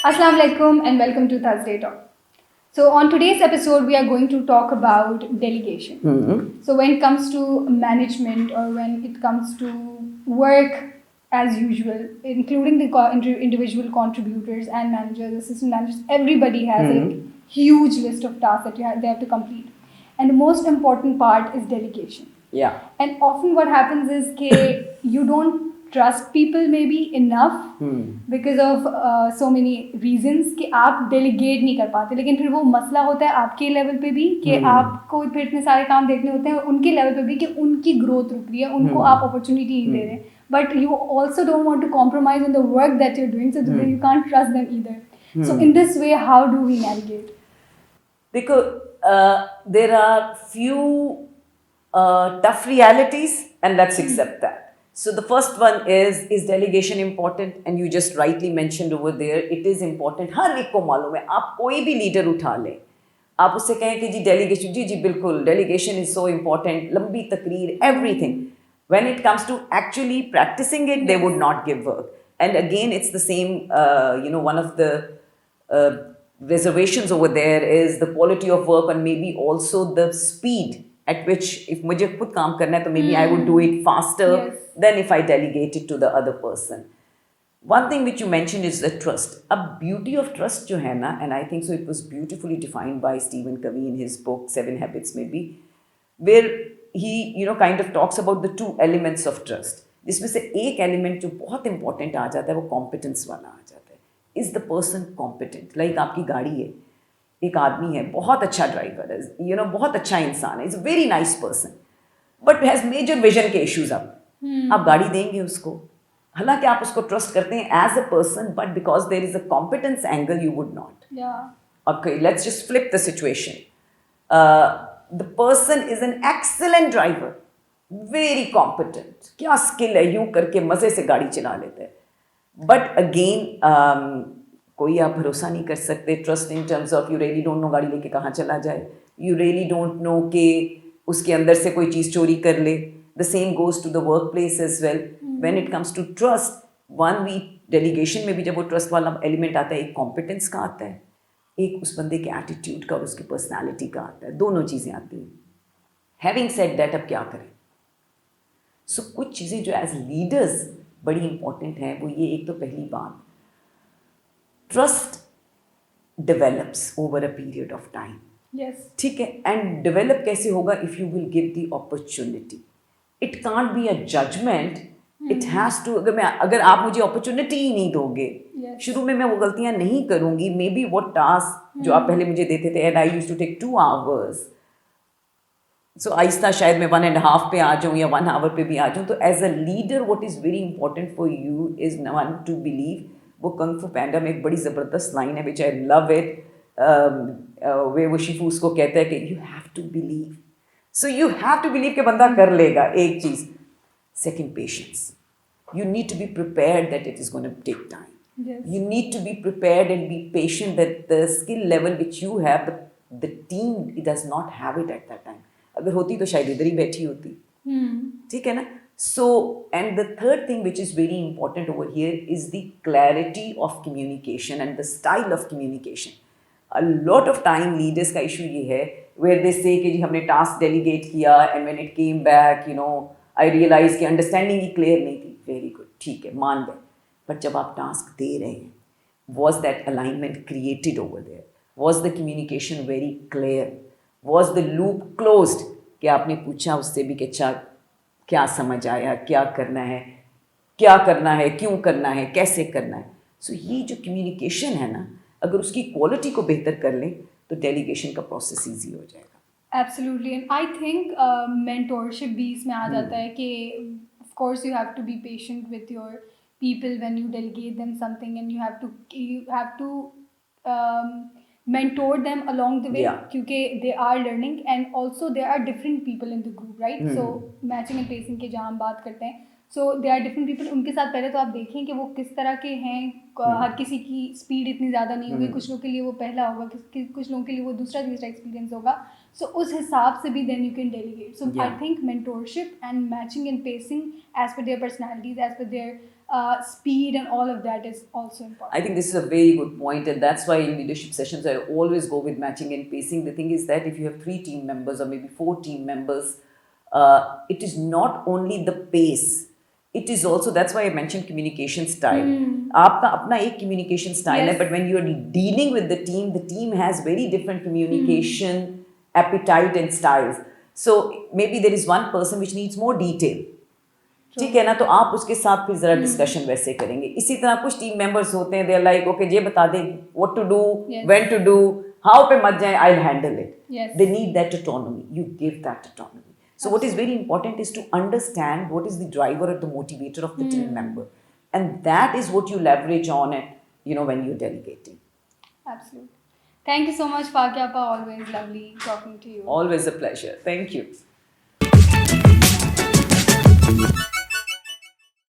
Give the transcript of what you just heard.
Assalamu alaikum and welcome to Thursday Talk. So on today's episode, we are going to talk about delegation. So when it comes to management or when it comes to work as usual, including the individual contributors and managers, assistant managers, everybody has a huge list of tasks that they have to complete. And the most important part is delegation. Yeah. And often what happens is that you don't trust people maybe enough because of so many reasons कि आप delegate नहीं कर पाते, लेकिन फिर वो मसला होता है आपके लेवल पे भी कि आपको फिर इतने सारे काम देखने होते हैं, उनके लेवल पे भी कि उनकी ग्रोथ रुक रही है, उनको आप अपॉर्चुनिटी नहीं दे रहे, but you also don't want to compromise on the work that you're doing, so you can't trust them either. So in this way, how do we navigate? Because there are few tough realities, and let's accept that. So the first one is delegation important? And you just rightly mentioned over there, it is important. हर एक को मालूम है, आप कोई भी leader उठा लें, आप उससे कहें कि जी डेलीगेशन, जी बिल्कुल डेलीगेशन इज सो इम्पोर्टेंट, लंबी तकरीर, everything. When it comes to actually practicing it, they would not give work. And again, it's the same, one of the reservations over there is the quality of work and maybe also the speed at which, if मुझे खुद काम करना है तो maybe I would do it faster than if I delegate it to the other person. One thing which you mentioned is the trust. A beauty of trust जो है ना, and I think so it was beautifully defined by Stephen Covey in his book 7 Habits maybe, where he kind of talks about the two elements of trust. जिसमें से एक element जो बहुत important आ जाता है वो competence वाला आ जाता है. Is the person competent? Like आपकी गाड़ी है, एक आदमी है, बहुत अच्छा ड्राइवर है, बहुत अच्छा इंसान है, is a very nice person, but has major vision के इश्यूज. आप गाड़ी देंगे उसको, हालांकि आप उसको ट्रस्ट करते हैं as a person, but because there is a competence angle you would not. Okay, let's just flip the situation. The person is an excellent driver, very competent, क्या स्किल है, यूं करके मजे से गाड़ी चला लेते हैं, बट अगेन कोई आप भरोसा नहीं कर सकते. Trust in terms of you really don't know गाड़ी लेके कहाँ चला जाए, यू रियली डोंट नो कि उसके अंदर से कोई चीज़ चोरी कर ले. The same goes to the workplace as well. When it comes to trust, one we delegation में भी जब वो ट्रस्ट वाला एलिमेंट आता है, एक कॉम्पिटेंस का आता है, एक उस बंदे के एटीट्यूड का और उसकी पर्सनैलिटी का आता है, दोनों चीज़ें आती हैं. हैविंग सेड दैट, अब क्या करें? सो कुछ चीज़ें जो एज लीडर्स बड़ी इंपॉर्टेंट हैं वो ये, एक तो पहली बात, trust develops over a period of time. Yes. ठीक है, and develop कैसे होगा? If you will give the opportunity. It can't be a judgment. It has to, अगर आप मुझे opportunity ही नहीं दोगे, शुरू में मैं वो गलतियाँ नहीं करूँगी, maybe वो task जो आप पहले मुझे देते थे, and I used to take 2 hours. So आहिस्ता शायद मैं 1.5 पे आ जाऊँ या 1 hour पे भी आ जाऊँ. तो as a leader, what is very important for you is one to believe. वो कंग फू पैंडा में एक बड़ी ज़बरदस्त लाइन है विच आई लव इट, वे वो शिफू उसको कहता है कि you have to believe. So you have to believe कि बंदा कर लेगा, एक चीज़. Second, patience. You need to be prepared that it is going to take time. You need to be prepared and be patient that the skill level which you have, the team it does not have it at that time. अगर होती तो शायद इधर ही बैठी होती. ठीक है ना? So, and the third thing which is very important over here is the clarity of communication and the style of communication. A lot of time leaders का issue ये है where they say कि जी हमने task delegate किया and when it came back, I realized कि understanding ही clear नहीं थी. Very good, ठीक है, मान गए. But जब आप task दे रहे हैं, was that alignment created over there? Was the communication very clear? Was the loop closed? कि आपने पूछा उससे भी कि अच्छा क्या समझ आया, क्या करना है, क्यों करना है, कैसे करना है. सो ये जो कम्युनिकेशन है ना, अगर उसकी क्वालिटी को बेहतर कर लें तो डेलीगेशन का प्रोसेस ईजी हो जाएगा. Absolutely. And I think mentorship भी इसमें आ जाता है कि of course you have to be patient with your people when you delegate them something and you have to mentor them along the way, क्योंकि they are learning and also there are different people in the group, right? So matching and pacing की जहाँ हम बात करते हैं, so there are different people. उनके साथ पहले तो आप देखें कि वो किस तरह के हैं. हर किसी की स्पीड इतनी ज़्यादा नहीं होगी, कुछ लोगों के लिए वो पहला होगा, कुछ लोगों के लिए वो दूसरा तीसरा एक्सपीरियंस होगा. So उस हिसाब से भी then you can delegate. So I think mentorship and matching and pacing as per their personalities, as per their speed and all of that is also important. I think this is a very good point, and that's why in leadership sessions I always go with matching and pacing. The thing is that if you have 3 team members or maybe 4 team members, it is not only the pace, it is also, that's why I mentioned communication style. आपका अपना एक communication style है, but when you are dealing with the team has very different communication appetite and styles. So maybe there is one person which needs more detail. ठीक है ना, तो आप उसके साथ फिर जरा डिस्कशन वैसे करेंगे. इसी तरह कुछ टीम मेंबर्स होते हैं, दे आर लाइक ओके ये बता दे what to do, when to do, how पे मत जाए, I will handle it. They need that autonomy, you give that autonomy. So what is very important is to understand what is the driver or the motivator of the team member, and that is what you leverage on it, you know, when you're delegating. Absolutely. Thank you so much, Fakiha appa. Always lovely talking to you. Always a pleasure. Thank you.